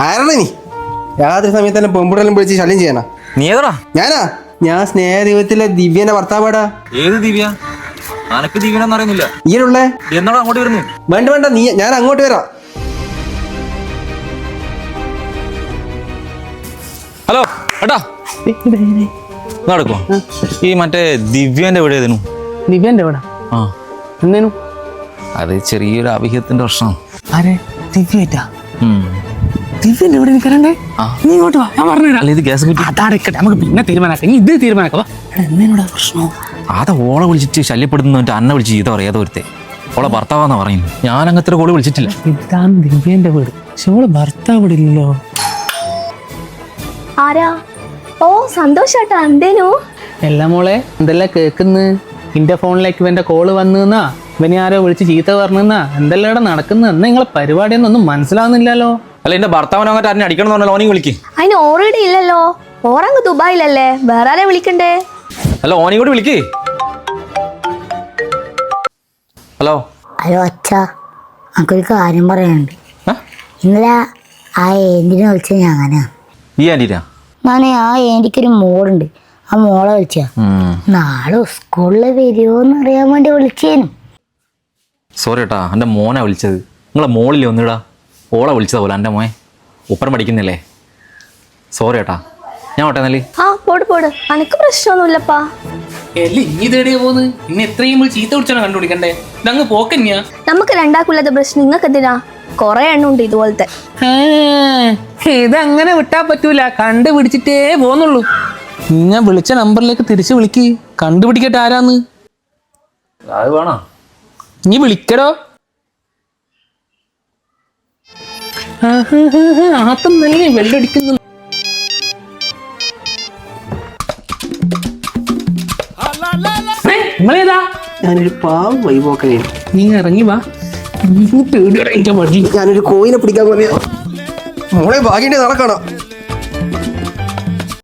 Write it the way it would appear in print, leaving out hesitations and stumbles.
ആരാണ് നീ? യാതൊരു സമയത്ത് തന്നെ പെമ്പുടലും വിളിച്ച് ശല്യം ചെയ്യണ. നീ ഏതാ? ഞാൻ സ്നേഹദൈവത്തിലെ ദിവ്യന്റെ ഭർത്താവാടാ. ഏത് ദിവ്യ? അനക്ക് ദിവ്യനെന്ന് അറിയുന്നില്ല. ഈയനുള്ളേ എന്നാടാ അങ്ങോട്ട് വരുന്നു? വേണ്ട നീ, ഞാൻ അങ്ങോട്ട് വരാം. ഹലോ ഏട്ടാ, നടക്കോ? ഈ മറ്റേ ദിവ്യന്റെ വീട് ഏതിനു? ദിവ്യന്റെ വീടാ? ആ, എന്തേനു? അത് ചെറിയൊരു അഭിഹിതത്തിന്റെ പ്രശ്നം. ആരെ? ദിവ്യറ്റാ? ദിവ്യന്റെ വീട് എനിക്കറിയണ്ടേ? നീ ഇങ്ങോട്ട് വാ, ഞാൻ പറഞ്ഞുതരാം. അല്ല, ഇത് ഗ്യാസ് കിട്ടി. അതാടക്കട്ടെ, നമുക്ക് പിന്നെ തീരുമാനാക്കാം. ഇത് തീരുമാനാക്കാം. എന്നോടാ പ്രശ്നം? അതാ ഓളെ വിളിച്ചിട്ട് ശല്യപ്പെടുന്ന അന്നെ വിളിച്ച് ചീത്ത പറയാതെ ഒരുത്തെ. ഓളെ ഭർത്താവാന്നാ പറയുന്നത്. ഞാൻ അങ്ങനത്തെ കോള് വിളിച്ചിട്ടില്ല. ഇതാണ് ദിവ്യന്റെ വീട്. പക്ഷെ ഓള് ഭർത്താവ് ഇവിടെ ഇല്ലല്ലോ. ആരാ? ഓ സന്തോഷാട്ടാ. എന്തേനു? എല്ലാ മോളെ, എന്തെല്ലാം കേൾക്കുന്നു? എന്റെ ഫോണിലേക്ക് ഇവന്റെ കോള് വന്നുന്നാ, ഇവനെ ആരോ വിളിച്ച് ചീത്ത പറഞ്ഞാ, എന്തെല്ലാം ഇവിടെ നടക്കുന്നു? എന്നാ നിങ്ങളെ പരിപാടിയൊന്നും മനസ്സിലാവുന്നില്ലല്ലോ. അല്ല, എന്റെ ഭർത്താവിനെ അങ്ങോട്ട് അന്നെ അടിക്കണം എന്ന് പറഞ്ഞാൽ ഓനെയും വിളിക്ക്. അതിന് ഓൾറെഡി ഇല്ലല്ലോ. ഓറങ്ങ് ദുബായിലല്ലേ, വേറെ ആരെ വിളിക്കണ്ടേ? അല്ല, ഓനെയും കൂടി വിളിക്ക്. ഹലോ അച്ഛാ, നമുക്കൊരു കാര്യം പറയാനുണ്ട്. ഇന്നലെ ആ ഏന്റിനെ വിളിച്ചത് ഞാനാ. ഈ ആന്റീനാ? ഞാൻ ആ ഏന്റിക്കൊരു മോളുണ്ട്. ആ മോളെ വിളിച്ചാ. നാളെ സ്കൂളിൽ വരുമോന്ന് അറിയാൻ വേണ്ടി വിളിച്ചേനു. സോറി ഏട്ടാ, എൻ്റെ മോനാ വിളിച്ചത്. നിങ്ങളെ മോളില്ലേ ഒന്നിടാ, ഓളെ വിളിച്ചതാ പോലെ. എൻ്റെ മോൻ ഉപ്പരം പഠിക്കുന്നില്ലേ. സോറി ഏട്ടാ, ഞാൻ ഓട്ടെ എന്നാല്. ആ പോട് അനക്ക് പ്രശ്നമൊന്നുമില്ലപ്പാ. ഇനി തേടിയാ പോന്ന്? ഇനി എത്രയും ചീത്ത വിളിച്ചാണ് കണ്ടുപിടിക്കണ്ടേ? ഇതങ്ങ് പോക്കന്നെയാ. നമുക്ക് രണ്ടാക്കുള്ളത് പ്രശ്നം, നിങ്ങൾക്ക് എന്തിനാ? കൊറേ എണ്ണുണ്ട് ഇതുപോലത്തെ. ഇതങ്ങനെ വിട്ടാ പറ്റൂല, കണ്ടുപിടിച്ചിട്ടേ പോന്നുള്ളൂ. ഞാൻ വിളിച്ച നമ്പറിലേക്ക് തിരിച്ചു വിളിക്ക്, കണ്ടുപിടിക്കട്ടെ ആരാന്ന്. അത് വേണോ? നീ വിളിക്കടോ. ആത്തം നല്ല വെള്ളടിക്കുന്നു. നിങ്ങളേതാ? ഞാനൊരു പാവം വൈപോക്കനെ. നീ ഇറങ്ങി വാ. ഞാനൊരു കോയിനെ പിടിക്കാൻ പോയ മോളെ ഭാഗ്യന്റെ നടക്കണം.